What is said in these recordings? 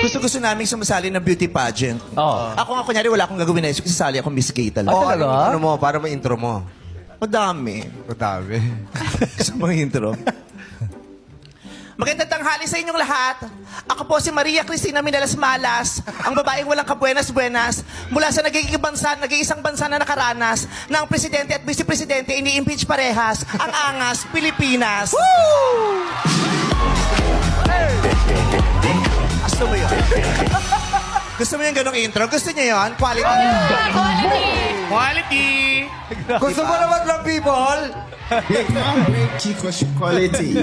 Gusto namin sumasali ng beauty pageant. Oo. Ako nga, kunyari, wala akong gagawin na isip. Sasali ako Miss Gay talaga. Oh, talaga? Ano mo, para ma-intro mo. Madami. Madami. Sa mga intro. Magandang tanghali sa inyong lahat. Ako po si Maria Cristina Minalas Malas, ang babaeng walang kabuenas-buenas, mula sa nag-iisang bansa na nakaranas, na ang presidente at vice-presidente ini-impeach parehas, ang angas, Pilipinas. Woo! Gusto mo yun? Gusto mo yung ganong intro? Gusto niyo yun? Quality. Quality! Gusto mo naman ng people? Chicos quality.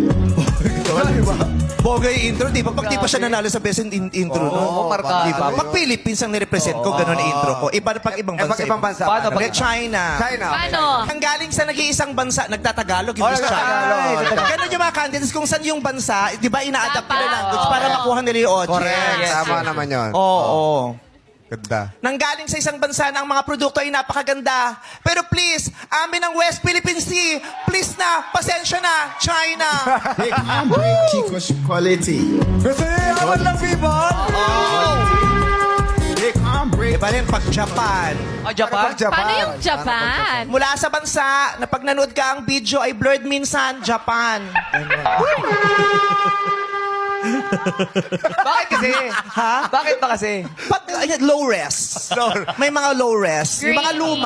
Bogay intro, di ba? Pag di pa siya nanalo sa best in intro, no? markado. Di ba? Pag Philippines ang nirepresent ko, ganun ang intro ko. Iba na pag ibang bansa. Pag ibang bansa. Paano? Pag China. China. Paano? Ang galing sa nag-iisang bansa, nagtatagalog, Oh, hindi China. nagtatagalog. Ganun yung mga candidates kung saan yung bansa, di ba, ina-adapt nila Tama. language para makuha nila yung audience. Correct. Yes, Tama naman yun. Oo. Ganda. Nanggaling sa isang bansa na ang mga produkto ay napakaganda. Pero please, amin ang West Philippine Sea, please na, pasensya na, China. Chicos quality. Gusto niyo naman ng people? Iba rin pag Japan. Oh, Japan? Paano yung Japan? Mula sa bansa na pag nanood ka ang video ay blurred minsan, Japan. Bakit kasi? Ha? Bakit ba kasi? Pag low res. May mga low res. Yung mga Green. luma.